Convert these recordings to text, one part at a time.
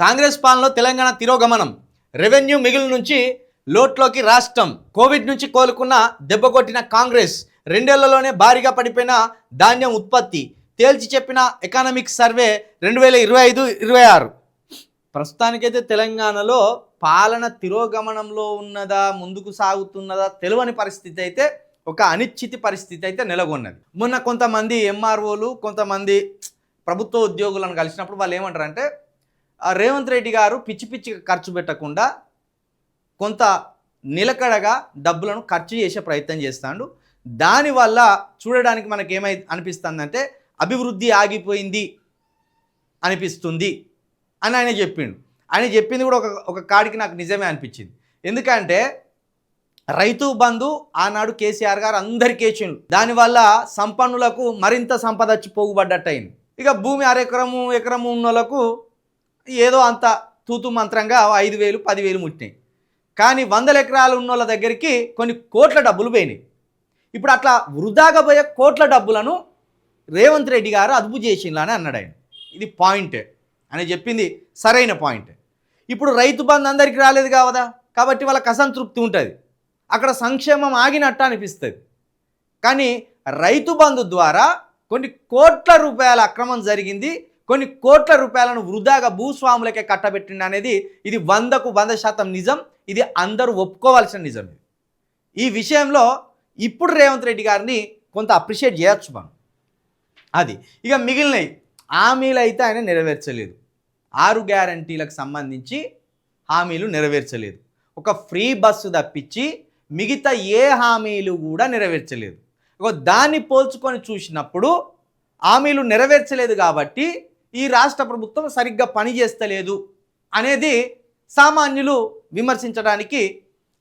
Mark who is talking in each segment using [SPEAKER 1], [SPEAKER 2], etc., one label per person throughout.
[SPEAKER 1] కాంగ్రెస్ పాలనలో తెలంగాణ తిరోగమనం, రెవెన్యూ మిగులు నుంచి లోట్లోకి రాష్ట్రం, కోవిడ్ నుంచి కోలుకున్న దెబ్బకొట్టిన కాంగ్రెస్, రెండేళ్లలోనే భారీగా పడిపోయిన ధాన్యం ఉత్పత్తి, తేల్చి చెప్పిన ఎకనామిక్ సర్వే 2025-26. ప్రస్తుతానికైతే తెలంగాణలో పాలన తిరోగమనంలో ఉన్నదా, ముందుకు సాగుతున్నదా తెలియని పరిస్థితి అయితే, ఒక అనిశ్చితి పరిస్థితి అయితే నెలకొన్నది. మొన్న కొంతమంది ఎంఆర్ఓలు, కొంతమంది ప్రభుత్వ ఉద్యోగులను కలిసినప్పుడు వాళ్ళు ఏమంటారంటే, రేవంత్ రెడ్డి గారు పిచ్చి పిచ్చి ఖర్చు పెట్టకుండా కొంత నిలకడగా డబ్బులను ఖర్చు చేసే ప్రయత్నం చేస్తాడు. దానివల్ల చూడడానికి మనకి ఏమై అనిపిస్తుందంటే అభివృద్ధి ఆగిపోయింది అనిపిస్తుంది అని ఆయన చెప్పిండు. ఆయన చెప్పింది కూడా ఒక కాడికి నాకు నిజమే అనిపించింది. ఎందుకంటే రైతు బంధు ఆనాడు కేసీఆర్ గారు అందరికీ ఇచ్చిండు. దానివల్ల సంపన్నులకు మరింత సంపద వచ్చి పోగుబడ్డట్టు అయింది. ఇక భూమి ఎకరము ఉన్న వాళ్ళకు ఏదో అంత తూతు మంత్రంగా 5,000 10,000 ముట్టినాయి. కానీ 100 ఎకరాలు ఉన్న వాళ్ళ దగ్గరికి కొన్ని కోట్ల డబ్బులు పోయినాయి. ఇప్పుడు అట్లా వృధాగా పోయే కోట్ల డబ్బులను రేవంత్ రెడ్డి గారు అదుపు చేసిందని అన్నాడు ఆయన. ఇది పాయింట్ అని చెప్పింది, సరైన పాయింట్. ఇప్పుడు రైతు బంధు అందరికీ రాలేదు కావదా, కాబట్టి వాళ్ళకి అసంతృప్తి ఉంటుంది, అక్కడ సంక్షేమం ఆగినట్టు అనిపిస్తుంది. కానీ రైతు బంధు ద్వారా కొన్ని కోట్ల రూపాయల అక్రమం జరిగింది, కొన్ని కోట్ల రూపాయలను వృధాగా భూస్వాములకే కట్టబెట్టింది అనేది ఇది 100కు 100% నిజం. ఇది అందరూ ఒప్పుకోవాల్సిన నిజం. ఈ విషయంలో ఇప్పుడు రేవంత్ రెడ్డి గారిని కొంత అప్రిషియేట్ చేయొచ్చు మనం. అది ఇక మిగిలినవి హామీలు అయితే ఆయన నెరవేర్చలేదు. 6 గ్యారంటీలకు సంబంధించి హామీలు నెరవేర్చలేదు. ఒక ఫ్రీ బస్సు తప్పించి మిగతా ఏ హామీలు కూడా నెరవేర్చలేదు. దాన్ని పోల్చుకొని చూసినప్పుడు హామీలు నెరవేర్చలేదు కాబట్టి ఈ రాష్ట్ర ప్రభుత్వం సరిగ్గా పనిచేస్తలేదు అనేది సామాన్యులు విమర్శించడానికి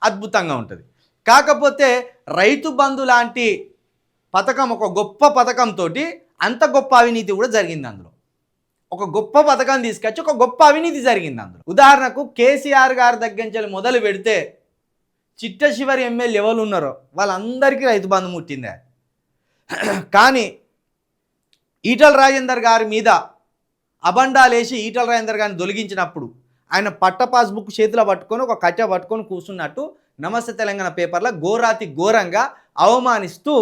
[SPEAKER 1] అద్భుతంగా ఉంటుంది. కాకపోతే రైతు బంధు లాంటి పథకం, ఒక గొప్ప పథకంతో అంత గొప్ప అవినీతి కూడా జరిగింది. అందులో ఒక గొప్ప పథకం తీసుకొచ్చి ఒక గొప్ప అవినీతి జరిగింది అందులో. ఉదాహరణకు కేసీఆర్ గారి దగ్గర నుంచి మొదలు పెడితే చిట్ట చివరి ఎమ్మెల్యే ఎవరు ఉన్నారో వాళ్ళందరికీ రైతు బంధు ముట్టిందే. కానీ ఈటల రాజేందర్ గారి మీద అబండాలేసి ఈటల రాజేందర్ గారిని తొలగించినప్పుడు ఆయన పట్ట పాస్బుక్ చేతిలో పట్టుకొని ఒక కట్టె పట్టుకొని కూర్చున్నట్టు నమస్తే తెలంగాణ పేపర్లో ఘోరాతి ఘోరంగా అవమానిస్తూ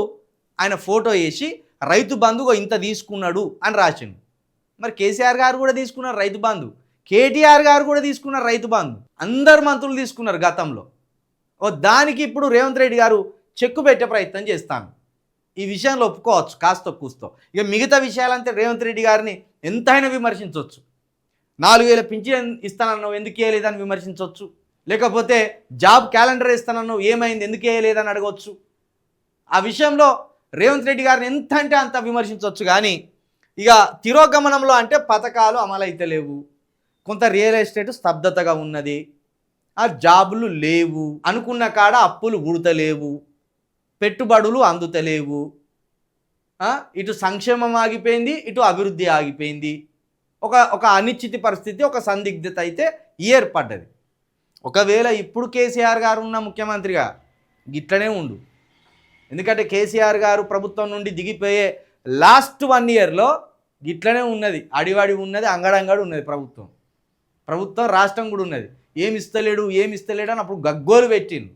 [SPEAKER 1] ఆయన ఫోటో వేసి రైతు బంధు ఇంత తీసుకున్నాడు అని రాసిండు. మరి కేసీఆర్ గారు కూడా తీసుకున్నారు రైతు బంధు, కేటీఆర్ గారు కూడా తీసుకున్నారు రైతు బంధు, అందరు మంత్రులు తీసుకున్నారు గతంలో. దానికి ఇప్పుడు రేవంత్ రెడ్డి గారు చెక్కు పెట్టే ప్రయత్నం చేస్తాను. ఈ విషయంలో ఒప్పుకోవచ్చు కాస్త కూస్తో. ఇక మిగతా విషయాలంటే రేవంత్ రెడ్డి గారిని ఎంతైనా విమర్శించవచ్చు. 4,000 పింఛన్ ఇస్తానన్నావు ఎందుకు వేయలేదని విమర్శించవచ్చు, లేకపోతే జాబ్ క్యాలెండర్ ఇస్తానన్నావు ఏమైంది ఎందుకు వేయలేదని అడగవచ్చు. ఆ విషయంలో రేవంత్ రెడ్డి గారిని ఎంత అంటే అంత విమర్శించవచ్చు. కానీ ఇక తిరోగమనంలో అంటే పథకాలు అమలైతలేవు, కొంత రియల్ ఎస్టేట్ స్తబ్దతగా ఉన్నది, ఆ జాబులు లేవు, అనుకున్న కాడ అప్పులు ఉడతలేవు, పెట్టుబడులు అందుతలేవు, ఇటు సంక్షేమం ఆగిపోయింది, ఇటు అభివృద్ధి ఆగిపోయింది. ఒక అనిశ్చితి పరిస్థితి, ఒక సందిగ్ధత అయితే ఏర్పడ్డది. ఒకవేళ ఇప్పుడు కేసీఆర్ గారు ఉన్న ముఖ్యమంత్రిగా గిట్లనే ఉండు. ఎందుకంటే కేసీఆర్ గారు ప్రభుత్వం నుండి దిగిపోయే లాస్ట్ 1 ఇయర్లో గిట్లనే ఉన్నది, అడివాడి ఉన్నది, అంగడంగడు ఉన్నది ప్రభుత్వం రాష్ట్రం కూడా ఉన్నది. ఏమి ఇస్తలేడు అని అప్పుడు గగ్గోలు పెట్టిండు.